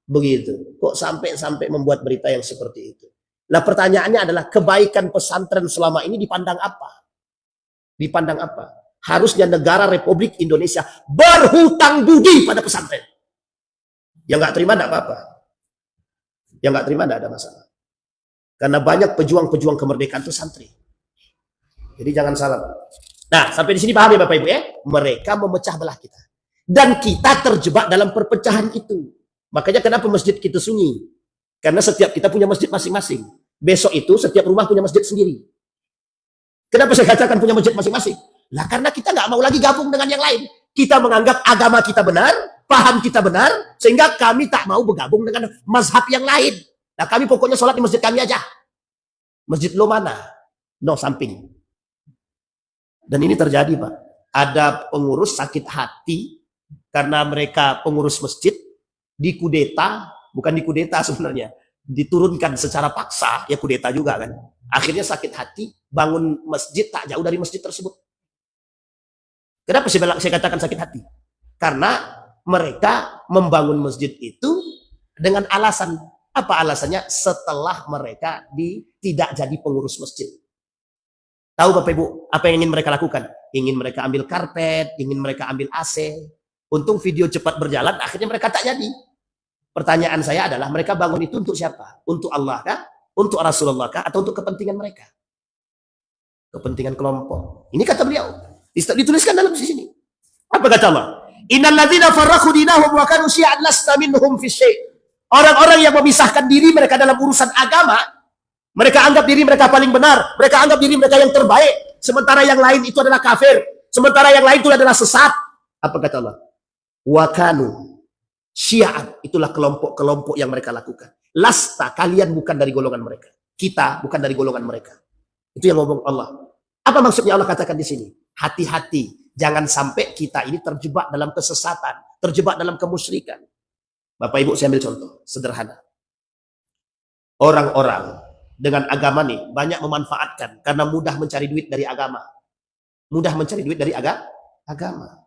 Speaker 1: begitu? Kok sampai membuat berita yang seperti itu? Lah pertanyaannya adalah kebaikan pesantren selama ini dipandang apa? Dipandang apa? Harusnya negara Republik Indonesia berhutang budi pada pesantren. Yang nggak terima tidak apa-apa. Yang nggak terima tidak ada masalah. Karena banyak pejuang-pejuang kemerdekaan itu santri. Jadi jangan salah. Nah, sampai di sini paham ya Bapak Ibu ya? Mereka memecah belah kita. Dan kita terjebak dalam perpecahan itu. Makanya kenapa masjid kita sunyi? Karena setiap kita punya masjid masing-masing. Besok itu setiap rumah punya masjid sendiri. Kenapa saya katakan punya masjid masing-masing? Lah karena kita nggak mau lagi gabung dengan yang lain. Kita menganggap agama kita benar, paham kita benar, sehingga kami tak mau bergabung dengan mazhab yang lain. Nah kami pokoknya sholat di masjid kami aja. Masjid lo mana? No, samping. Dan ini terjadi Pak. Ada pengurus sakit hati karena mereka pengurus masjid dikudeta, bukan dikudeta sebenarnya, diturunkan secara paksa, ya kudeta juga kan. Akhirnya sakit hati, bangun masjid tak jauh dari masjid tersebut. Kenapa saya katakan sakit hati? Karena mereka membangun masjid itu dengan alasan, apa alasannya? Setelah mereka tidak jadi pengurus masjid. Tahu Bapak Ibu, apa yang ingin mereka lakukan? Ingin mereka ambil karpet, ingin mereka ambil AC. Untung video cepat berjalan, akhirnya mereka tak jadi. Pertanyaan saya adalah, mereka bangun itu untuk siapa? Untuk Allah kah? Untuk Rasulullah kah? Atau untuk kepentingan mereka? Kepentingan kelompok. Ini kata beliau. Dituliskan dalam sini. Apa kata Allah? Innal ladzina farraqu dinahum wa kanu syi'an lasta minhum fi syai'. Orang-orang yang memisahkan diri mereka dalam urusan agama, mereka anggap diri mereka paling benar, mereka anggap diri mereka yang terbaik, sementara yang lain itu adalah kafir, sementara yang lain itu adalah sesat. Apa kata Allah? Wa kanu syi'an, itulah kelompok-kelompok yang mereka lakukan. Lasta, kalian bukan dari golongan mereka. Kita bukan dari golongan mereka. Itu yang ngomong Allah. Apa maksudnya Allah katakan di sini? Hati-hati, jangan sampai kita ini terjebak dalam kesesatan, terjebak dalam kemusyrikan. Bapak Ibu, saya ambil contoh sederhana. Orang-orang dengan agama nih banyak memanfaatkan karena mudah mencari duit dari agama. Mudah mencari duit dari agama.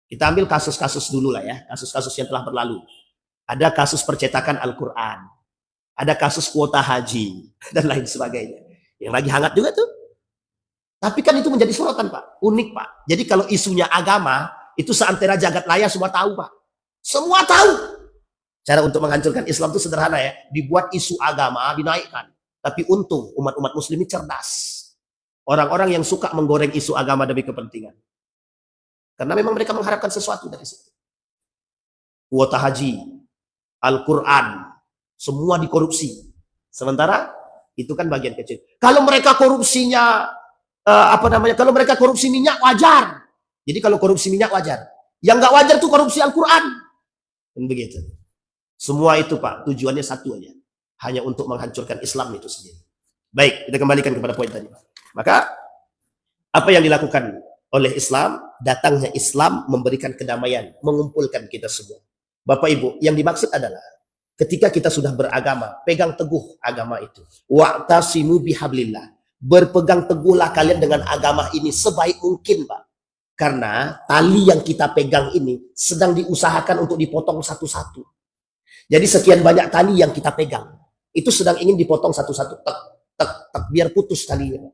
Speaker 1: Kita ambil kasus-kasus dulu lah ya, kasus-kasus yang telah berlalu. Ada kasus percetakan Al-Quran, ada kasus kuota haji, dan lain sebagainya. Yang lagi hangat juga tuh. Tapi kan itu menjadi sorotan Pak, unik Pak. Jadi kalau isunya agama, itu seantero jagat raya semua tahu Pak. Semua tahu. Cara untuk menghancurkan Islam itu sederhana ya, dibuat isu agama, dinaikkan. Tapi untung umat-umat muslim ini cerdas. Orang-orang yang suka menggoreng isu agama demi kepentingan. Karena memang mereka mengharapkan sesuatu dari situ. Kuota haji, Al-Quran, semua dikorupsi. Sementara itu kan bagian kecil. Kalau mereka korupsinya kalau mereka korupsi minyak wajar. Jadi kalau korupsi minyak wajar. Yang nggak wajar tuh korupsi Al-Quran. Dan begitu. Semua itu Pak, tujuannya satu aja. Hanya untuk menghancurkan Islam itu sendiri. Baik, kita kembalikan kepada poin tadi. Maka apa yang dilakukan oleh Islam? Datangnya Islam memberikan kedamaian, mengumpulkan kita semua. Bapak Ibu, yang dimaksud adalah ketika kita sudah beragama, pegang teguh agama itu. Wa'tasimu bihablillah. Berpegang teguhlah kalian dengan agama ini sebaik mungkin, Pak. Karena tali yang kita pegang ini sedang diusahakan untuk dipotong satu-satu. Jadi sekian banyak tali yang kita pegang, itu sedang ingin dipotong satu-satu. Tek, tek, tek, biar putus talinya.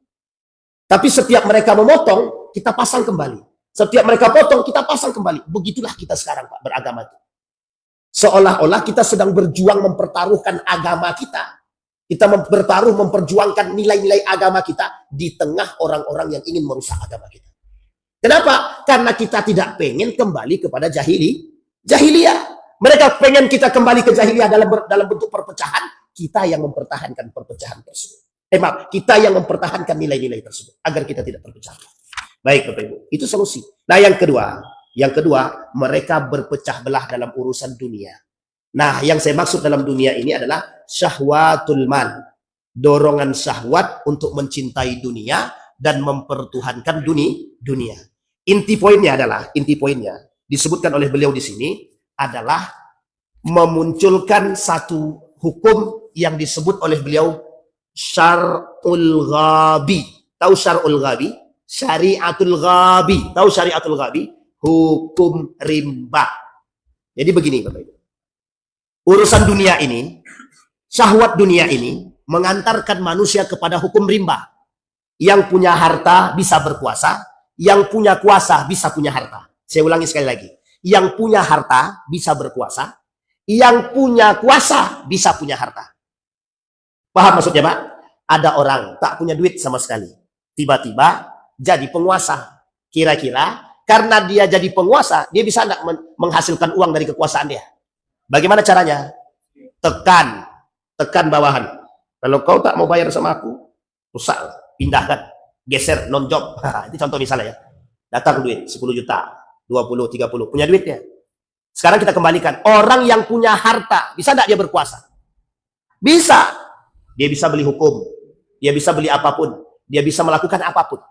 Speaker 1: Tapi setiap mereka memotong, kita pasang kembali. Setiap mereka potong, kita pasang kembali. Begitulah kita sekarang, Pak, beragama itu. Seolah-olah kita sedang berjuang mempertaruhkan agama kita. Kita bertaruh memperjuangkan nilai-nilai agama kita di tengah orang-orang yang ingin merusak agama kita. Kenapa? Karena kita tidak pengen kembali kepada jahiliyah. Mereka pengen kita kembali ke jahiliyah dalam bentuk perpecahan. Kita yang mempertahankan perpecahan tersebut. Maaf, kita yang mempertahankan nilai-nilai tersebut agar kita tidak terpecah. Baik, Bapak Ibu, itu solusi. Nah, yang kedua, mereka berpecah belah dalam urusan dunia. Nah, yang saya maksud dalam dunia ini adalah syahwatul mal. Dorongan syahwat untuk mencintai dunia dan mempertuhankan dunia. Inti poinnya disebutkan oleh beliau di sini adalah memunculkan satu hukum yang disebut oleh beliau syar'ul ghabi. Tahu syar'ul ghabi? Syariatul ghabi. Tahu syariatul ghabi? Hukum rimba. Jadi begini, Bapak Ibu. Urusan dunia ini, syahwat dunia ini mengantarkan manusia kepada hukum rimba. Yang punya harta bisa berkuasa, yang punya kuasa bisa punya harta. Saya ulangi sekali lagi. Yang punya harta bisa berkuasa, yang punya kuasa bisa punya harta. Paham maksudnya, Pak? Ada orang tak punya duit sama sekali. Tiba-tiba jadi penguasa. Kira-kira karena dia jadi penguasa, dia bisa tidak menghasilkan uang dari kekuasaan dia? Bagaimana caranya? Tekan bawahan. Kalau kau tak mau bayar sama aku, rusak, pindahkan, geser, non-job. Itu contoh misalnya ya. Datang duit 10 juta, 20, 30, punya duitnya. Sekarang kita kembalikan. Orang yang punya harta, bisa tidak dia berkuasa? Bisa. Dia bisa beli hukum. Dia bisa beli apapun. Dia bisa melakukan apapun.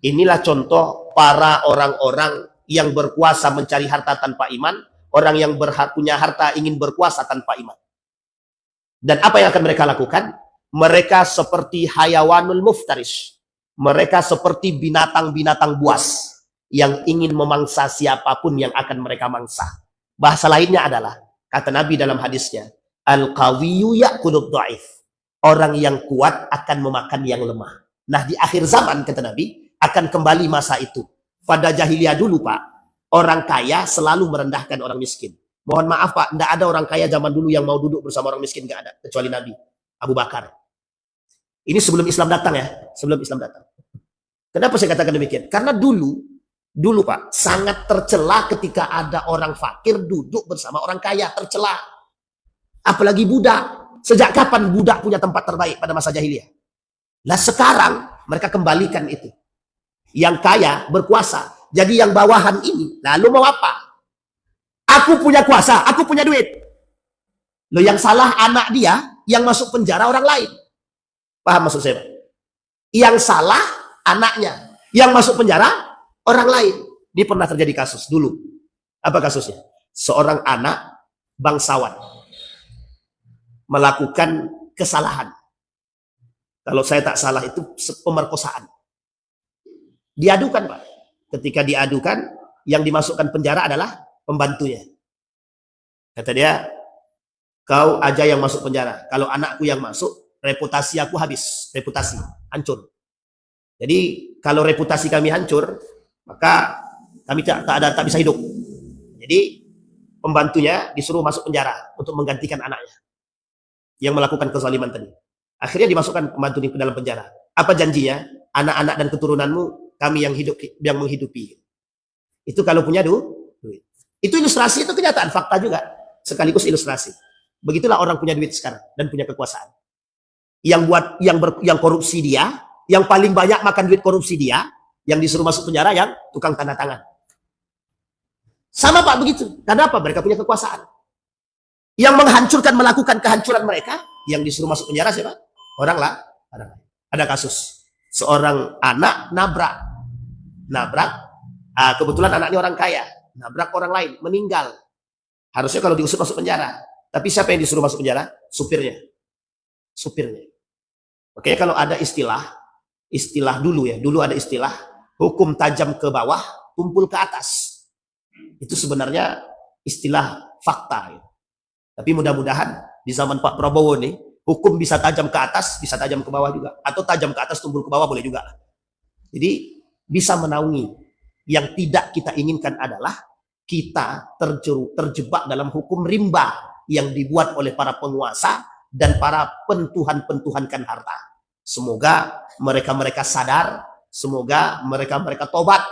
Speaker 1: Inilah contoh para orang-orang yang berkuasa mencari harta tanpa iman. Orang yang punya harta ingin berkuasa tanpa iman. Dan apa yang akan mereka lakukan? Mereka seperti hayawanul muftarish. Mereka seperti binatang-binatang buas yang ingin memangsa siapapun yang akan mereka mangsa. Bahasa lainnya adalah, kata Nabi dalam hadisnya, al-qawiyyu ya'kulud dha'if. Orang yang kuat akan memakan yang lemah. Nah, di akhir zaman, kata Nabi, akan kembali masa itu. Pada jahiliyah dulu, Pak, orang kaya selalu merendahkan orang miskin. Mohon maaf, Pak, tidak ada orang kaya zaman dulu yang mau duduk bersama orang miskin, nggak ada, kecuali Nabi Abu Bakar. Ini sebelum Islam datang ya, sebelum Islam datang. Kenapa saya katakan demikian? Karena dulu Pak, sangat tercela ketika ada orang fakir duduk bersama orang kaya, tercela. Apalagi budak. Sejak kapan budak punya tempat terbaik pada masa jahiliyah? Nah sekarang mereka kembalikan itu. Yang kaya berkuasa. Jadi yang bawahan ini, lalu mau apa? Aku punya kuasa, aku punya duit. Loh, yang salah anak dia, yang masuk penjara orang lain. Paham maksud saya? Yang salah anaknya, yang masuk penjara orang lain. Ini pernah terjadi kasus dulu. Apa kasusnya? Seorang anak bangsawan melakukan kesalahan. Kalau saya tak salah itu pemerkosaan. Diadukan, Pak. Ketika diadukan, yang dimasukkan penjara adalah pembantunya. Kata dia, kau aja yang masuk penjara. Kalau anakku yang masuk, reputasi aku habis. Reputasi, hancur. Jadi, kalau reputasi kami hancur, maka kami tak bisa hidup. Jadi, pembantunya disuruh masuk penjara untuk menggantikan anaknya yang melakukan kezaliman tadi. Akhirnya dimasukkan pembantu ke dalam penjara. Apa janjinya? Anak-anak dan keturunanmu kami yang menghidupi. Itu kalau punya duit. Itu ilustrasi, itu kenyataan, fakta juga. Sekaligus ilustrasi. Begitulah orang punya duit sekarang dan punya kekuasaan. Yang korupsi dia, yang paling banyak makan duit korupsi dia, yang disuruh masuk penjara yang tukang tanda tangan. Sama, Pak, begitu. Karena apa? Mereka punya kekuasaan. Yang melakukan kehancuran mereka, yang disuruh masuk penjara siapa? Orang lain. Ada kasus. Seorang anak nabrak. Kebetulan anaknya orang kaya. Nabrak orang lain, meninggal. Harusnya kalau diusut masuk penjara. Tapi siapa yang disuruh masuk penjara? Supirnya. Supirnya. Oke, kalau ada istilah dulu ya. Dulu ada istilah hukum tajam ke bawah, tumpul ke atas. Itu sebenarnya istilah fakta. Ya. Tapi mudah-mudahan di zaman Pak Prabowo nih, hukum bisa tajam ke atas, bisa tajam ke bawah juga. Atau tajam ke atas, tumpul ke bawah boleh juga. Jadi bisa menaungi. Yang tidak kita inginkan adalah kita terjebak dalam hukum rimba yang dibuat oleh para penguasa dan para pentuhan-pentuhankan harta. Semoga mereka-mereka sadar, semoga mereka-mereka tobat,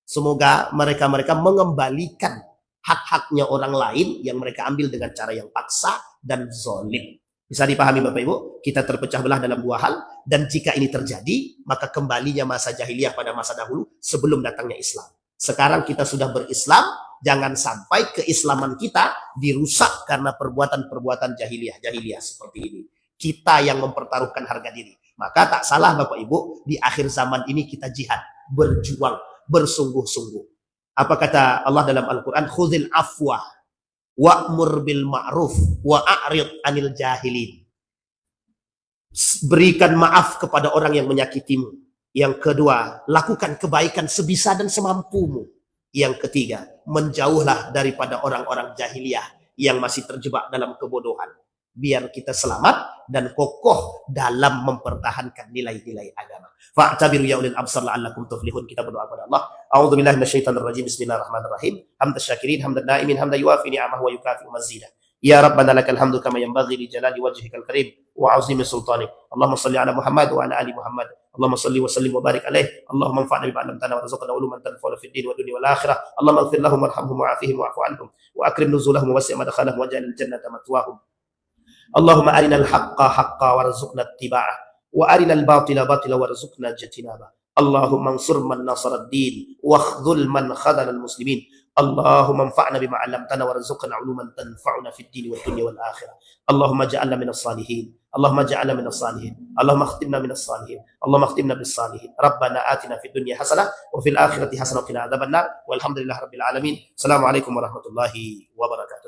Speaker 1: semoga mereka-mereka mengembalikan hak-haknya orang lain yang mereka ambil dengan cara yang paksa dan zalim. Bisa dipahami Bapak Ibu, kita terpecah belah dalam dua hal, dan jika ini terjadi, maka kembalinya masa jahiliyah pada masa dahulu sebelum datangnya Islam. Sekarang kita sudah berislam, jangan sampai keislaman kita dirusak karena perbuatan-perbuatan jahiliyah seperti ini. Kita yang mempertaruhkan harga diri. Maka tak salah Bapak Ibu, di akhir zaman ini kita jihad, berjuang, bersungguh-sungguh. Apa kata Allah dalam Al-Quran? Khudhil afwa wa'mur bil ma'ruf wa'arid anil jahilin. Berikan maaf kepada orang yang menyakitimu. Yang kedua, lakukan kebaikan sebisa dan semampumu. Yang ketiga, menjauhlah daripada orang-orang jahiliyah yang masih terjebak dalam kebodohan. Biar kita selamat dan kokoh dalam mempertahankan nilai-nilai agama. Fa'tabiru ya ulil absar la'allakum tuflihun. Kita berdoa kepada Allah. A'udzubillahi minasyaitonir rajim. Bismillahirrahmanirrahim. Hamdas syakirin, hamdan na'imin, hamdan yuafi ni'amahu wa yukafi mazidah. Ya Rabbana lakal hamdu kama yanbaghi li jalali wajhikal karim wa 'azimi sultanik. Allahumma shalli ala Muhammad wa ala ali Muhammad. Allahumma shalli wa sallim wa barik alaih. Allahumma anfa'na bima 'allamtana wa rzuqna uluman tanfa'una fid din wa dunya wal akhirah. Allahumma ighfir lahum warhamhum wa'afihim wa'fu 'anhum wa akrim nuzulahum wa wasi' madkhalahum waj'alil jannata mathwahum. Allahumma arinal haqqa haqqan warzuqna ittiba'ah wa arinal batila batila warzuqna ijtinabah. Allahumma ansur man nasara ad-din wa khudhul man khadhala al-muslimin. Allahumma anfa'na bima 'allamtana warzuqna 'uluman tanfa'una fid din wad dunya wal akhirah. Allahumma ja'alna minas salihin. Allahumma ja'alna minas salihin. Allahumma khtimna minas salihin. Allahumma khtimna bis salihin. Rabbana atina fid dunya hasanah wa fil akhirati hasanah wa qina adzabannar. Walhamdulillahirabbil alamin. Assalamualaikum warahmatullahi wabarakatuh.